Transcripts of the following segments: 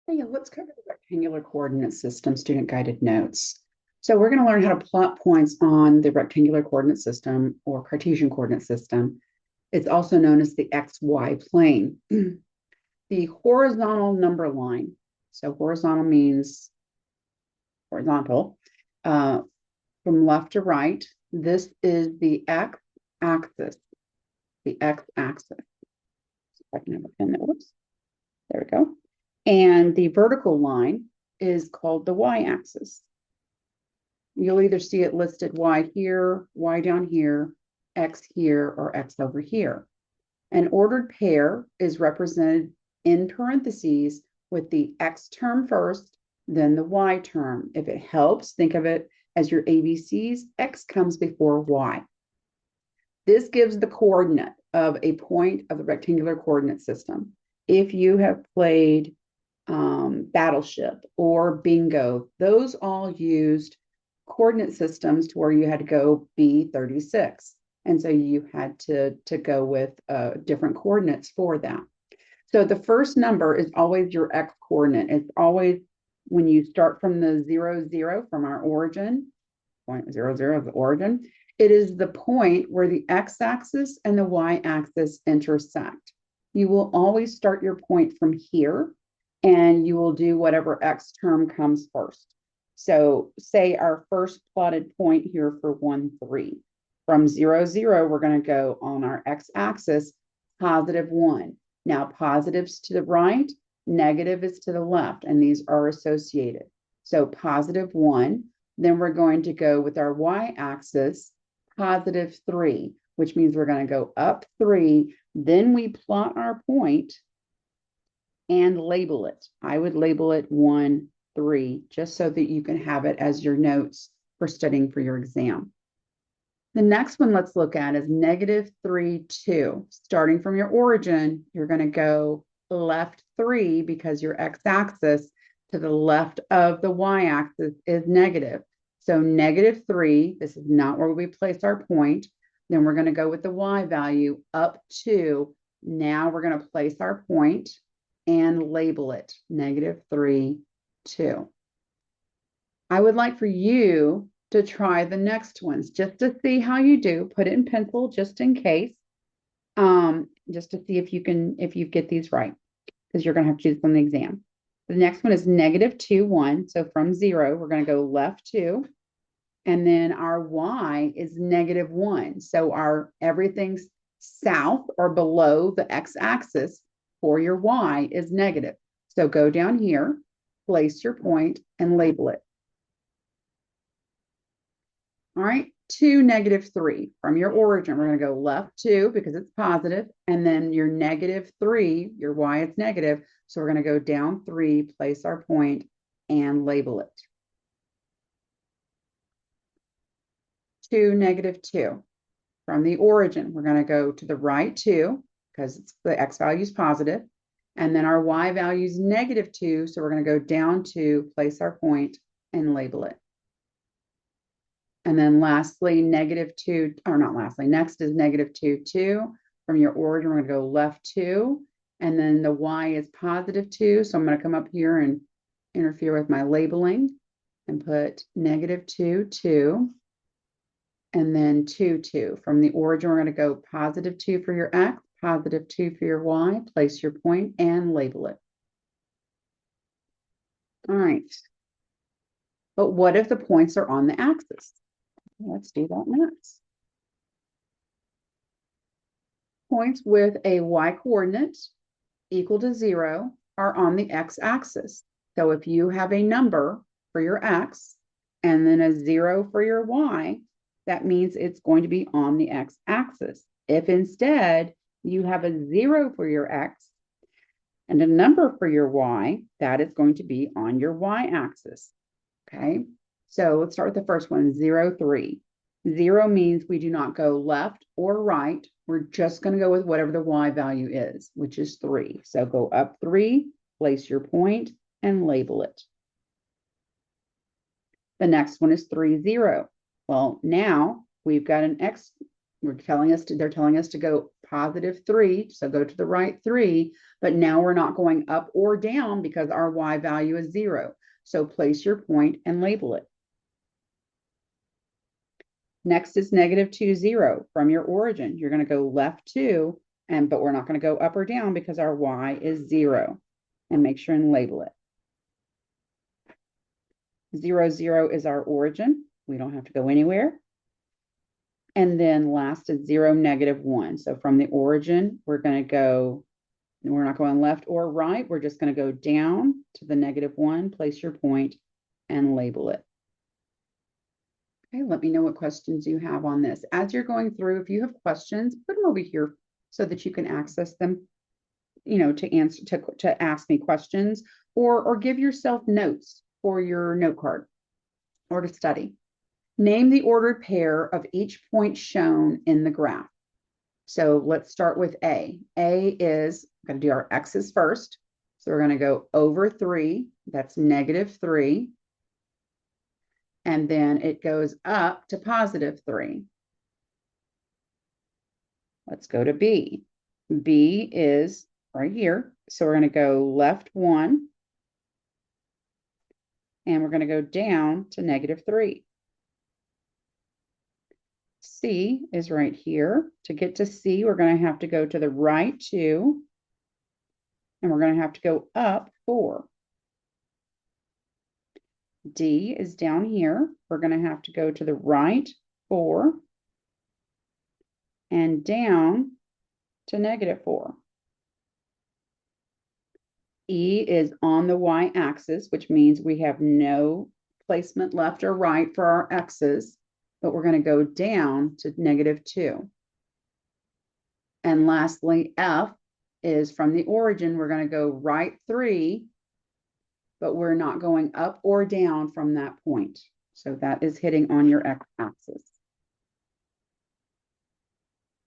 Hey, let's cover the rectangular coordinate system student guided notes. So we're going to learn how to plot points on the rectangular coordinate system or Cartesian coordinate system. It's also known as the XY plane. The horizontal number line. So horizontal means horizontal, from left to right. This is the X axis, the X axis. If I can have a pen that whoops. There we go. And the vertical line is called the y-axis. You'll either see it listed y here, y down here, x here, or x over here. An ordered pair is represented in parentheses with the x term first, then the y term. If it helps, think of it as your ABCs, x comes before y. This gives the coordinate of a point of the rectangular coordinate system. If you have played Battleship or Bingo, those all used coordinate systems to where you had to go B36. And so you had to go with different coordinates for that. So the first number is always your x coordinate. It's always when you start from the 0, 0 from our origin, 0.00 of the origin, it is the point where the x-axis and the y-axis intersect. You will always start your point from here, and you will do whatever x term comes first. So say our first plotted point here for 1, 3. From 0, 0, we're going to go on our x-axis, positive 1. Now, positives to the right, negative is to the left, and these are associated. So positive 1. Then we're going to go with our y-axis, positive 3, which means we're going to go up 3. Then we plot our point and label it. I would label it 1, 3, just so that you can have it as your notes for studying for your exam. The next one let's look at is negative 3, 2. Starting from your origin, you're going to go left 3 because your x-axis to the left of the y-axis is negative. So negative 3, this is not where we place our point. Then we're going to go with the y value up 2. Now we're going to place our point and label it negative 3, 2. I would like for you to try the next ones just to see how you do. Put it in pencil just in case, just to see if you get these right, because you're going to have to do this on the exam. The next one is negative 2, 1. So from 0, we're going to go left 2. And then our y is negative 1. So everything's south or below the x-axis for your y is negative. So go down here, place your point, and label it. All right, 2, negative 3. From your origin, we're going to go left 2 because it's positive, and then your negative 3, your y is negative. So we're going to go down 3, place our point, and label it. 2, negative 2. From the origin, we're going to go to the right 2 because the x value is positive, and then our y value is negative 2. So we're going to go down 2, place our point, and label it. And then lastly, negative 2, or not lastly, next is negative 2, 2. From your origin, we're going to go left 2, and then the y is positive 2. So I'm going to come up here and interfere with my labeling and put negative 2, 2, and then 2, 2. From the origin, we're going to go positive 2 for your x, positive 2 for your y, place your point and label it. All right. But what if the points are on the axis? Let's do that next. Points with a y coordinate equal to 0 are on the x-axis. So if you have a number for your x and then a 0 for your y, that means it's going to be on the x-axis. If instead you have a 0 for your x and a number for your y, that is going to be on your y-axis. Okay, so let's start with the first one, 0, 3. 0 means we do not go left or right. We're just going to go with whatever the y value is, which is 3. So go up 3, place your point, and label it. The next one is 3, 0. Well, now we've got an x. They're telling us to go positive 3, so go to the right 3, but now we're not going up or down because our y value is 0. So place your point and label it. Next is negative 2, 0 from your origin. You're going to go left 2, but we're not going to go up or down because our y is 0. And make sure and label it. 0, 0 is our origin. We don't have to go anywhere. And then last is 0, negative 1. So from the origin, we're going to go, we're not going left or right. We're just going to go down to the negative 1, place your point, and label it. Okay, let me know what questions you have on this. As you're going through, if you have questions, put them over here so that you can access them, to answer, to ask me questions, or give yourself notes for your note card or to study. Name the ordered pair of each point shown in the graph. So let's start with A. A is, we're going to do our x's first. So we're going to go over 3, that's negative 3. And then it goes up to positive 3. Let's go to B. B is right here. So we're going to go left 1. And we're going to go down to negative 3. C is right here. To get to C, we're going to have to go to the right 2. And we're going to have to go up 4. D is down here. We're going to have to go to the right 4 and down to negative 4. E is on the y-axis, which means we have no placement left or right for our x's, but we're going to go down to negative 2. And lastly, F is from the origin. We're going to go right 3, but we're not going up or down from that point. So that is hitting on your x-axis.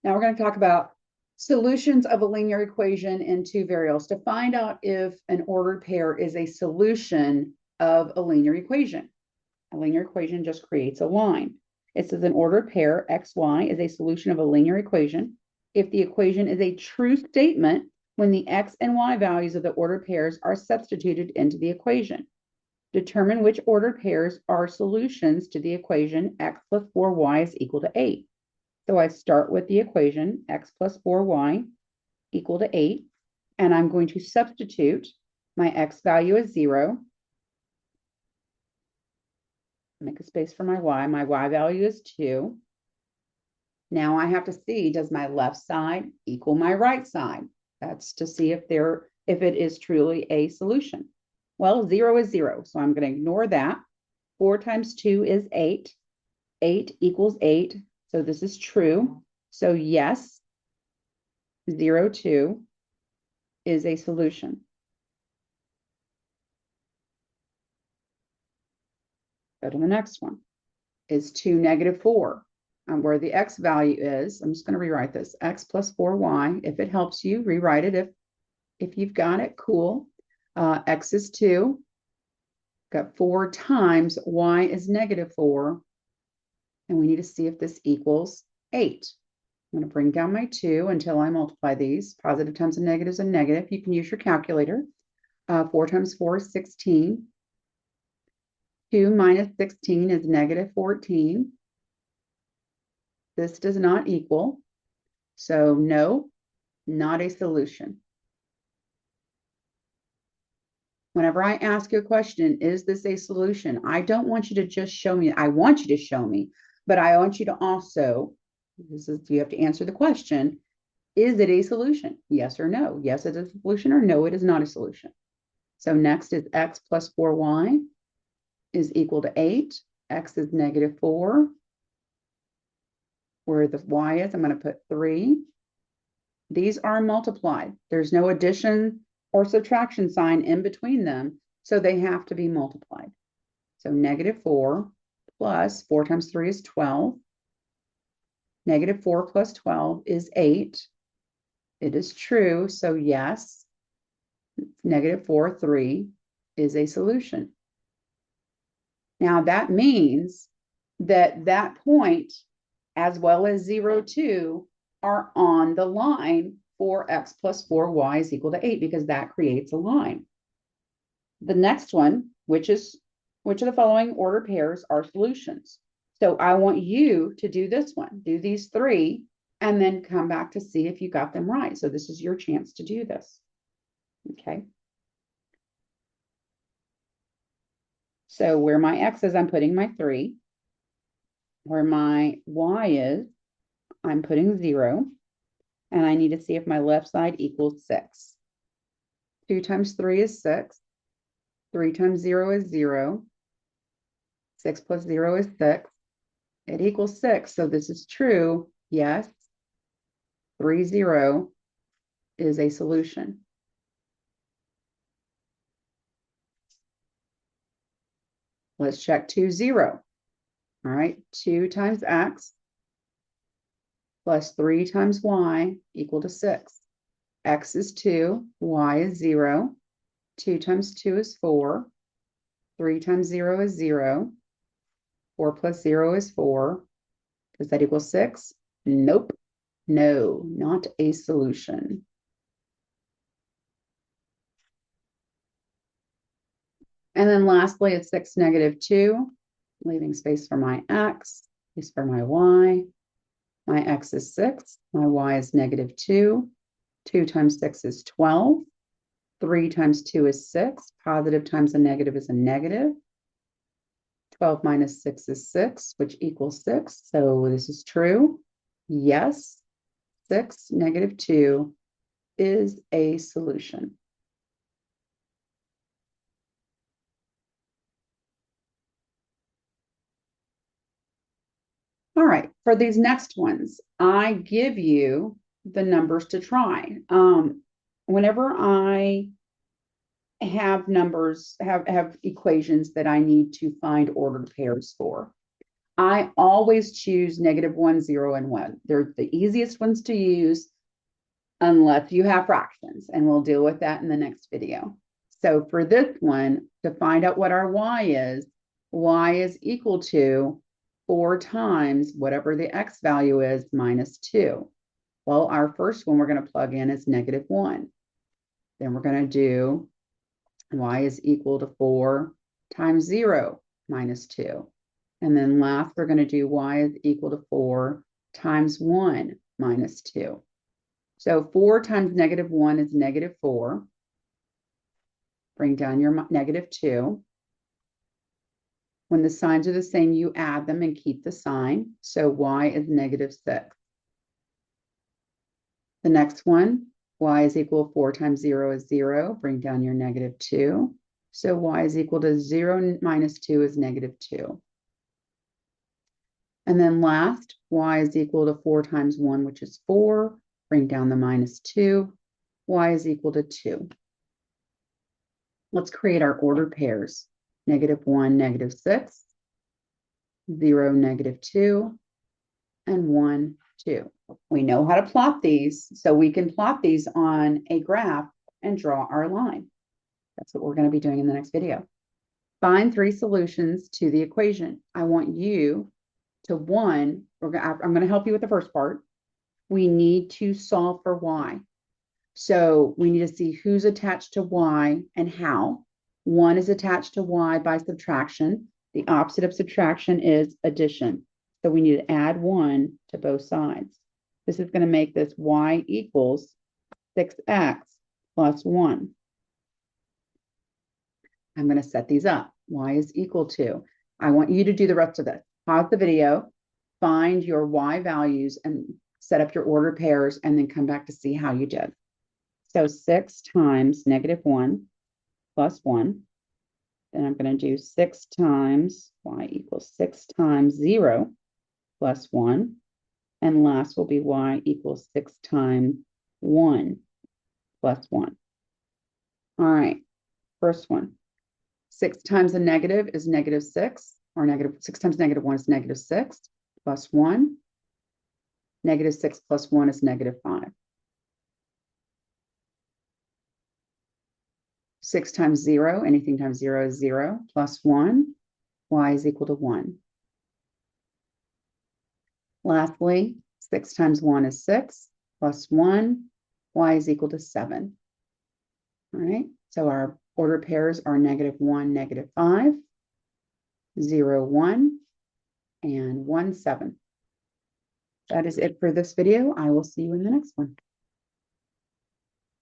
Now we're going to talk about solutions of a linear equation in two variables to find out if an ordered pair is a solution of a linear equation. A linear equation just creates a line. It says an ordered pair, xy, is a solution of a linear equation if the equation is a true statement when the x and y values of the ordered pairs are substituted into the equation. Determine which ordered pairs are solutions to the equation x plus 4y is equal to 8. So I start with the equation x plus 4y equal to 8, and I'm going to substitute my x value as 0. Make a space for my y. My y value is 2. Now I have to see, does my left side equal my right side? That's to see if it is truly a solution. Well, 0 is 0, so I'm going to ignore that. 4 times 2 is 8. 8 equals 8. So this is true. So yes, 0, 2 is a solution. Go to the next one. Is 2 negative 4? And where the x value is, I'm just going to rewrite this. X plus 4y. If it helps you, rewrite it. If you've got it, cool. X is 2. Got 4 times y is negative 4. And we need to see if this equals 8. I'm going to bring down my 2 until I multiply these. Positive times and negatives and negative. You can use your calculator. 4 times 4 is 16. 2 minus 16 is negative 14. This does not equal. So no, not a solution. Whenever I ask you a question, is this a solution? I don't want you to just show me. I want you to show me, but I want you to also, you have to answer the question, is it a solution? Yes or no? Yes, it is a solution, or no, it is not a solution. So next is x plus 4y is equal to 8. X is negative 4. Where the y is, I'm going to put 3. These are multiplied. There's no addition or subtraction sign in between them, so they have to be multiplied. So negative 4 plus 4 times 3 is 12. Negative 4 plus 12 is 8. It is true, so yes, negative 4, 3 is a solution. Now that means that that point, as well as 0, 2, are on the line 4x plus 4y is equal to 8 because that creates a line. The next one, which of the following ordered pairs are solutions? So I want you to do this one, do these three, and then come back to see if you got them right. So this is your chance to do this. Okay. So where my x is, I'm putting my 3. Where my y is, I'm putting 0. And I need to see if my left side equals 6. 2 times 3 is 6. 3 times 0 is 0. 6 plus 0 is 6. It equals 6. So this is true. Yes. 3, 0 is a solution. Let's check 2, 0. All right. 2 times x plus 3 times y equal to 6. X is 2. Y is 0. 2 times 2 is 4. 3 times 0 is 0. 4 plus 0 is 4. Does that equal 6? Nope. No, not a solution. And then lastly, it's 6, negative 2, leaving space for my x, space for my y. My x is 6. My y is negative 2. 2 times 6 is 12. 3 times 2 is 6. Positive times a negative is a negative. 12 minus 6 is 6, which equals 6. So this is true. Yes, 6, negative 2 is a solution. All right, for these next ones, I give you the numbers to try. Whenever I have numbers, have equations that I need to find ordered pairs for, I always choose -1, 0, and 1. They're the easiest ones to use unless you have fractions, and we'll deal with that in the next video. So for this one, to find out what our y is equal to 4 times whatever the x value is minus 2. Well, our first one we're going to plug in is -1. Then we're going to do y is equal to 4 times 0 minus 2. And then last, we're going to do y is equal to 4 times 1 minus 2. So 4 times -1 is -4. Bring down your -2. When the signs are the same, you add them and keep the sign. So y is -6. The next one, y is equal to 4 times 0 is 0. Bring down your -2. So y is equal to 0 minus 2 is -2. And then last, y is equal to 4 times 1, which is 4. Bring down the -2. Y is equal to 2. Let's create our ordered pairs. -1, -6. 0, -2. And 1, 2. We know how to plot these, so we can plot these on a graph and draw our line. That's what we're going to be doing in the next video. Find 3 solutions to the equation. I want you to I'm going to help you with the first part. We need to solve for y. So we need to see who's attached to y and how. 1 is attached to y by subtraction. The opposite of subtraction is addition. So we need to add 1 to both sides. This is going to make this y equals 6x plus 1. I'm going to set these up. Y is equal to, I want you to do the rest of this. Pause the video, find your y values and set up your ordered pairs, and then come back to see how you did. So 6 times -1 plus 1. Then I'm going to do 6 times y equals 6 times 0 plus 1. And last will be y equals 6 times 1 plus 1. All right, first one. 6 times a negative is -6, or 6 times -1 is -6, plus 1. -6 plus 1 is -5. 6 times 0, anything times 0 is 0, plus 1, y is equal to 1. Lastly, 6 times 1 is 6, plus 1, y is equal to 7. All right, so our order pairs are -1, -5, 0, 1, and 1, 7. That is it for this video. I will see you in the next one.